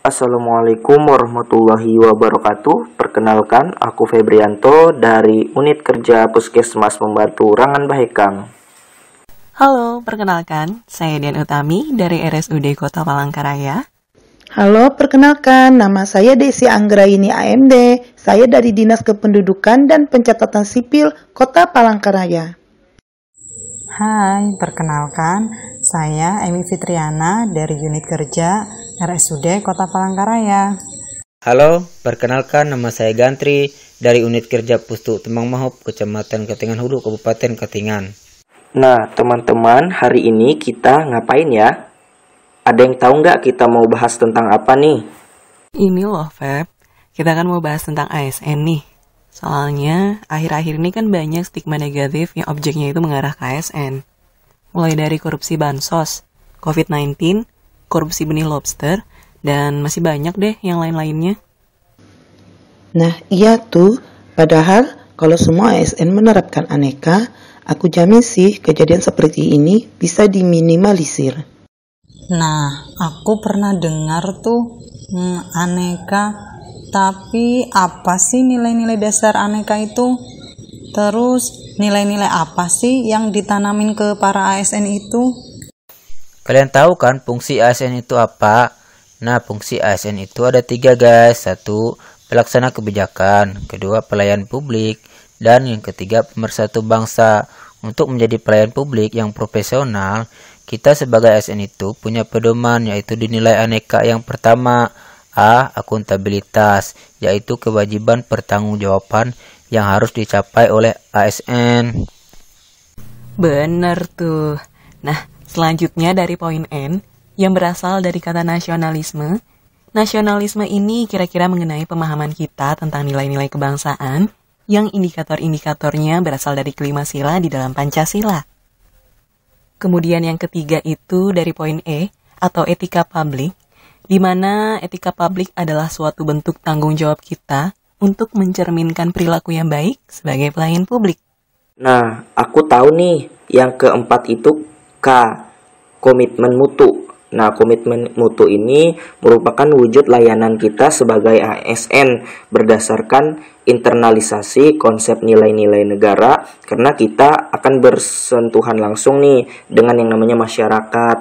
Assalamualaikum warahmatullahi wabarakatuh. Perkenalkan, aku Febrianto dari Unit Kerja Puskesmas Membantu Rangan Bahekang. Halo, perkenalkan, saya Dian Utami dari RSUD Kota Palangkaraya. Halo, perkenalkan, nama saya Desi Anggraini AMD. Saya dari Dinas Kependudukan dan Pencatatan Sipil Kota Palangkaraya. Hai, perkenalkan, saya Emi Fitriana dari Unit Kerja RSUD Kota Palangkaraya. Halo, perkenalkan nama saya Gantri dari Unit Kerja Pustu Temang Mahop, Kecamatan Katingan Hulu, Kabupaten Katingan. Nah, teman-teman, hari ini kita ngapain ya? Ada yang tahu nggak kita mau bahas tentang apa nih? Ini loh, Feb, kita kan mau bahas tentang ASN nih. Soalnya, akhir-akhir ini kan banyak stigma negatif yang objeknya itu mengarah ke ASN. Mulai dari korupsi bansos, COVID-19, korupsi benih lobster, dan masih banyak deh yang lain-lainnya. Nah, iya tuh. Padahal kalau semua ASN menerapkan aneka, aku jamin sih kejadian seperti ini bisa diminimalisir. Nah, aku pernah dengar tuh aneka, tapi apa sih nilai-nilai dasar aneka itu? Terus nilai-nilai apa sih yang ditanamin ke para ASN itu? Kalian tahu kan fungsi ASN itu apa? Nah, fungsi ASN itu ada 3 guys. 1. Pelaksana kebijakan. 2. Pelayan publik. Dan yang ketiga, pemersatu bangsa. Untuk menjadi pelayan publik yang profesional, kita sebagai ASN itu punya pedoman, yaitu dinilai aneka. Yang pertama, A. Akuntabilitas, yaitu kewajiban pertanggungjawaban yang harus dicapai oleh ASN. Bener tuh. Nah, selanjutnya dari poin N, yang berasal dari kata nasionalisme. Nasionalisme ini kira-kira mengenai pemahaman kita tentang nilai-nilai kebangsaan, yang indikator-indikatornya berasal dari kelima sila di dalam Pancasila. Kemudian yang ketiga itu dari poin E, atau etika publik, di mana etika publik adalah suatu bentuk tanggung jawab kita untuk mencerminkan perilaku yang baik sebagai pelayan publik. Nah, aku tahu nih, yang keempat itu K, komitmen mutu. Nah, komitmen mutu ini merupakan wujud layanan kita sebagai ASN berdasarkan internalisasi konsep nilai-nilai negara, karena kita akan bersentuhan langsung nih dengan yang namanya masyarakat.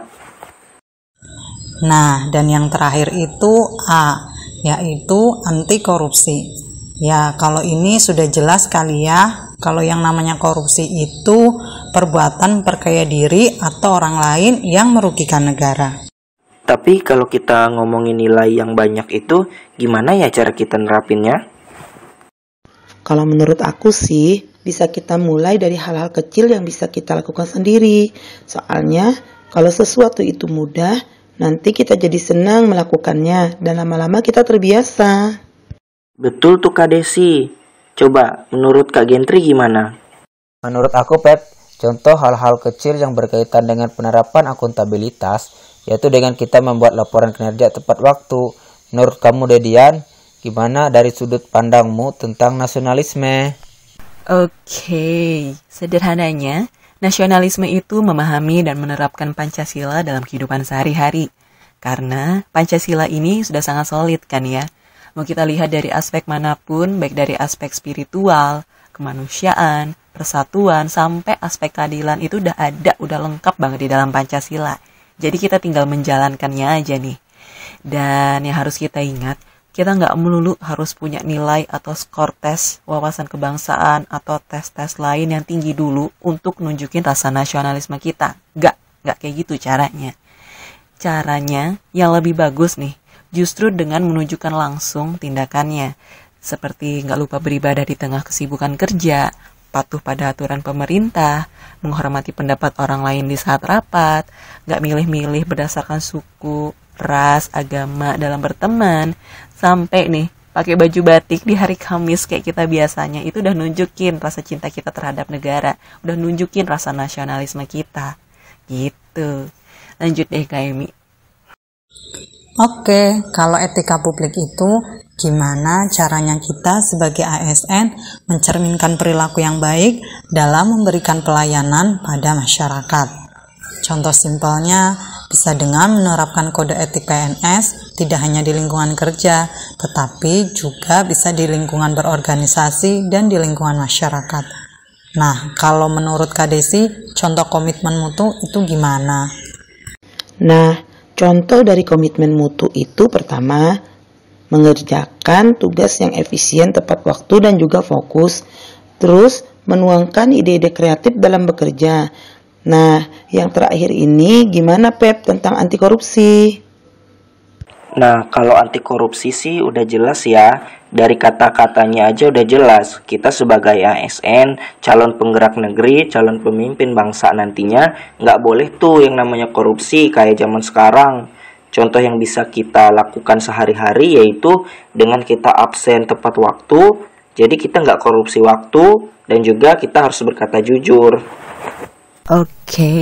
Nah, dan yang terakhir itu A, yaitu anti korupsi. Ya, kalau ini sudah jelas kali ya, kalau yang namanya korupsi itu perbuatan perkaya diri atau orang lain yang merugikan negara. Tapi kalau kita ngomongin nilai yang banyak itu, gimana ya cara kita nerapinnya? Kalau menurut aku sih, bisa kita mulai dari hal-hal kecil yang bisa kita lakukan sendiri. Soalnya, kalau sesuatu itu mudah, nanti kita jadi senang melakukannya dan lama-lama kita terbiasa. Betul tuh Kak Desi. Coba menurut Kak Gentri gimana? Menurut aku, Pep, contoh hal-hal kecil yang berkaitan dengan penerapan akuntabilitas, yaitu dengan kita membuat laporan kinerja tepat waktu. Menurut kamu, Dedian, gimana dari sudut pandangmu tentang nasionalisme? Oke, sederhananya, nasionalisme itu memahami dan menerapkan Pancasila dalam kehidupan sehari-hari. Karena Pancasila ini sudah sangat solid kan ya. Mau kita lihat dari aspek manapun, baik dari aspek spiritual, kemanusiaan, persatuan, sampai aspek keadilan itu udah ada, udah lengkap banget di dalam Pancasila. Jadi kita tinggal menjalankannya aja nih. Dan yang harus kita ingat, kita nggak melulu harus punya nilai atau skor tes wawasan kebangsaan atau tes-tes lain yang tinggi dulu untuk nunjukin rasa nasionalisme kita. Nggak kayak gitu caranya. Caranya yang lebih bagus nih, justru dengan menunjukkan langsung tindakannya. Seperti nggak lupa beribadah di tengah kesibukan kerja, patuh pada aturan pemerintah, menghormati pendapat orang lain di saat rapat, nggak milih-milih berdasarkan suku, ras, agama dalam berteman, sampai nih pakai baju batik di hari Kamis kayak kita biasanya, itu udah nunjukin rasa cinta kita terhadap negara, udah nunjukin rasa nasionalisme kita. Gitu. Lanjut deh Kak Emi. Oke, kalau etika publik itu gimana caranya kita sebagai ASN mencerminkan perilaku yang baik dalam memberikan pelayanan pada masyarakat. Contoh simpelnya, bisa dengan menerapkan kode etik PNS tidak hanya di lingkungan kerja, tetapi juga bisa di lingkungan berorganisasi dan di lingkungan masyarakat. Nah, kalau menurut Kak Desi, contoh komitmen mutu itu gimana? Nah, contoh dari komitmen mutu itu pertama, mengerjakan tugas yang efisien, tepat waktu, dan juga fokus. Terus, menuangkan ide-ide kreatif dalam bekerja. Nah, yang terakhir ini gimana Pep tentang anti korupsi? Nah, kalau anti korupsi sih udah jelas ya. Dari kata-katanya aja udah jelas. Kita sebagai ASN, calon penggerak negeri, calon pemimpin bangsa nantinya, nggak boleh tuh yang namanya korupsi kayak zaman sekarang. Contoh yang bisa kita lakukan sehari-hari yaitu dengan kita absen tepat waktu, jadi kita nggak korupsi waktu, dan juga kita harus berkata jujur. Oke,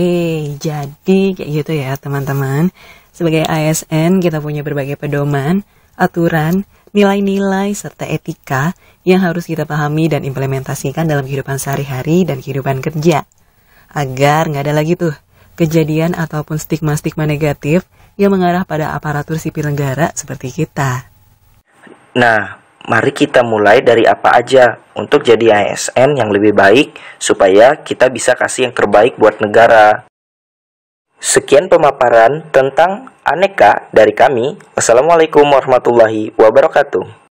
jadi kayak gitu ya teman-teman. Sebagai ASN kita punya berbagai pedoman, aturan, nilai-nilai, serta etika yang harus kita pahami dan implementasikan dalam kehidupan sehari-hari dan kehidupan kerja. Agar nggak ada lagi tuh kejadian ataupun stigma-stigma negatif yang mengarah pada aparatur sipil negara seperti kita. Nah, mari kita mulai dari apa aja untuk jadi ASN yang lebih baik supaya kita bisa kasih yang terbaik buat negara. Sekian pemaparan tentang aneka dari kami. Wassalamualaikum warahmatullahi wabarakatuh.